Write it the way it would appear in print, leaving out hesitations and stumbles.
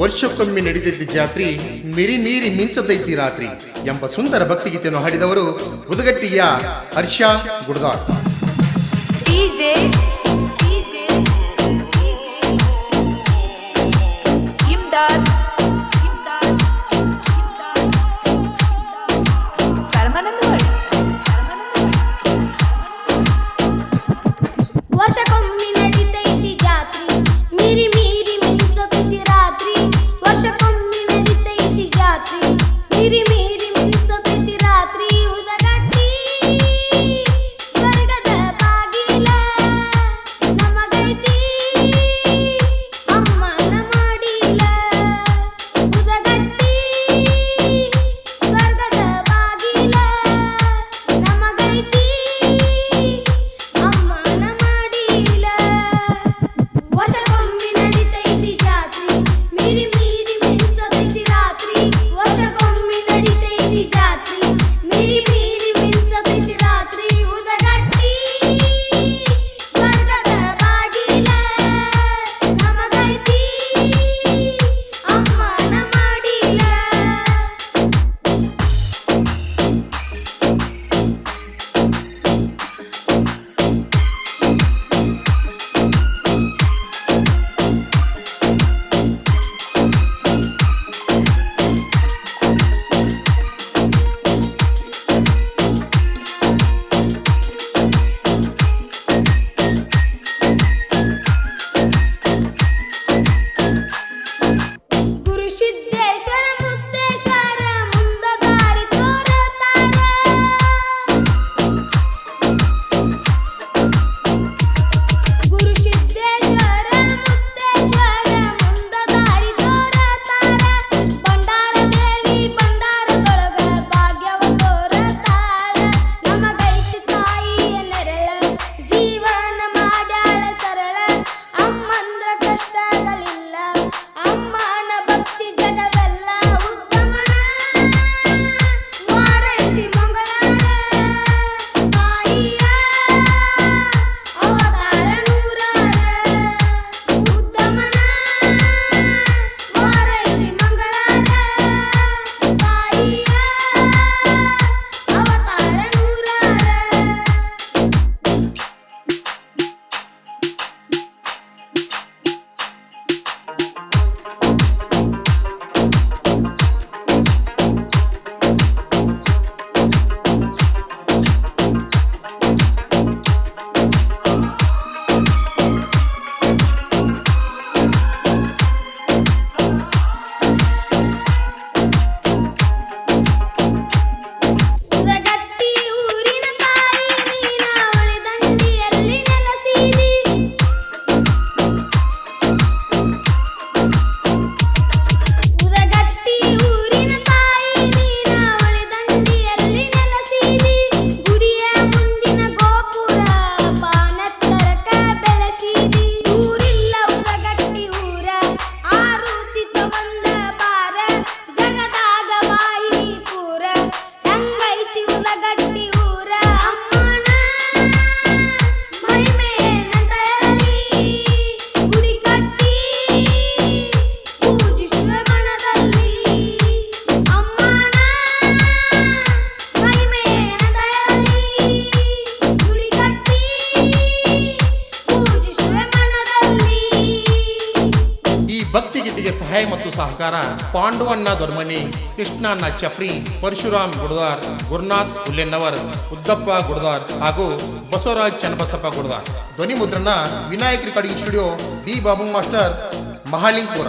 ವರ್ಷಕ್ಕೊಮ್ಮೆ ನಡೀತೈತಿ ಜಾತ್ರಿ, ಮಿರಿ ಮೀರಿ ಮಿಂಚತೈತಿ ರಾತ್ರಿ ಎಂಬ ಸುಂದರ ಭಕ್ತಿಗೀತೆಯನ್ನು ಹಾಡಿದವರು ಉದಗಟ್ಟಿಯ ಹರ್ಷ ಗುಡದಾಳ್. ವರ್ಷಕ್ಕೊಮ್ಮೆ ನಡೀತೈತಿ ಜಾತ್ರಿ, ಮೀರಿ ಮೀರಿ ಮಿಂಚತೈತಿ ರಾತ್ರಿ. ವರ್ಷಕ್ಕೊಮ್ಮೆ ನಡೀತೈತಿ ಜಾತ್ರಿ, ಮೀರಿ ಮೀರಿ ಮಿಂಚತೈತಿ ರಾತ್ರಿ. ಉದಗಟ್ಟಿ ಸ್ವರ್ಗದ ಬಾಗಿಲ ನಮಗೈತಿ ಅಮ್ಮನ ಮಾಡಿಲ. ಉದಗಟ್ಟಿ ಸ್ವರ್ಗದ ಬಾಗಿಲ ನಮಗೈತಿ ಅಮ್ಮನ ಮಾಡಿಲ. ವರ್ಷಕ್ಕೊಮ್ಮೆ ನಡೀತೈತಿ ಜಾತ್ರಿ, ಮೀರಿ ಮೀರಿ ಮಿಂಚತೈತಿ ರಾತ್ರಿ. ವರ್ಷಕ್ಕೊಮ್ಮೆ ನಡೀತೈತಿ ಜಾತ್ರಿ, ಮೀರಿ ಮೀರಿ ಮಿಂಚತೈತಿ ರಾತ್ರಿ. ಉದಗಟ್ಟಿ ಸ್ವರ್ಗದ ಬಾಗಿಲ ನಮಗೈತಿ ಅಮ್ಮನ ಮಾಡಿಲ. ಗುರುಸಿದ್ದೇಶ್ವರ ಮುದ್ದೇಶ್ವರ ಮುಂದ ದಾರಿ ತೋರತಾರ. ಗುರುಸಿದ್ದೇಶ್ವರ ಮುದ್ದೇಶ್ವರ ಮುಂದ ದಾರಿ ತೋರತಾರ. ಬಂಡಾರ ದೇವಿ ಬಂಡಾರದೊಳಗ ಭಾಗ್ಯವ ತೋರತಾಳ. ನಮಗೈತಿ ತಾಯಿಯ ನೆರಳ, ಜೀವನ ಮಾಡ್ಯಾಳ ಸರಳ. ಅಮ್ಮಂದ್ರ ಕಷ್ಟಗಳಿಲ್ಲ, ಅಮ್ಮನ ಭಕ್ತಿ ಜಗವೆಲ್ಲ. ಉತ್ತಮನ ವಾರೈತಿ ಮಂಗಳಾರ, ತಾಯಿಯ ಅವತಾರ ನೂರಾರ. ಉತ್ತಮನ ವಾರೈತಿ ಮಂಗಳಾರ, ತಾಯಿಯ ಅವತಾರ ನೂರಾರ. ಉದಗಟ್ಟಿ ಊರಿನ ತಾಯಿ ನೀನ ಉಳಿದಂಡಿಯಲ್ಲಿ ನೆಲೆಸಿದಿ. ಉದಗಟ್ಟಿ ಊರಿನ ತಾಯಿ ನೀನ ಉಳಿದಂಡಿಯಲ್ಲಿ ನೆಲೆಸಿದಿ. ಗುಡಿಯ ಮುಂದಿನ ಗೋಪುರ ಪಾನತ್ತರಕ ಬೆಳೆಸಿದಿ. ಊರಿಲ್ಲ ಉದಗಟ್ಟಿ ಊರ, ಆರುತಿ ತಗೊಂಡ ಬಾರ. ಜಗದಾಗ ಬಾಯಿ ಪೂರ, ಹೆಂಗೈತಿ ಉದಗಟ್ಟಿ ಊರ. ಅಮ್ಮನ ಮಹಿಮೆಯನ್ನ ತರಲಿ, ಗುಡಿ ಕಟ್ಟಿ ಪೂಜಿಸುವ ಮನದಲ್ಲಿ. ಅಮ್ಮನ ಮಹಿಮೆಯನ್ನ ತರಲಿ, ಗುಡಿ ಕಟ್ಟಿ ಪೂಜಿಸುವ ಮನದಲ್ಲಿ. ಈ ಭಕ್ತಿಗೀತೆಗೆ ಸಹಾಯ ಮತ್ತು ಸಹಕಾರ ಪಾಂಡುವಣ್ಣ ದೊಡ್ಮನಿ, ಕೃಷ್ಣಣ್ಣ ಚಪ್ರಿ, ಪರಶುರಾಮ್ ಗುಡದಾರ್, ಗುರುನಾಥ್ ಹುಲ್ಲೆನ್ನವರ್, ಉದ್ದಪ್ಪ ಗುಡದಾರ್ ಹಾಗೂ ಬಸವರಾಜ್ ಚನ್ನಬಸಪ್ಪ ಗುಡದಾರ್. ಧ್ವನಿ ಮುದ್ರಣ Vinayak recording studio, B Babu master, ಮಹಾಲಿಂಗ್ಪುರ.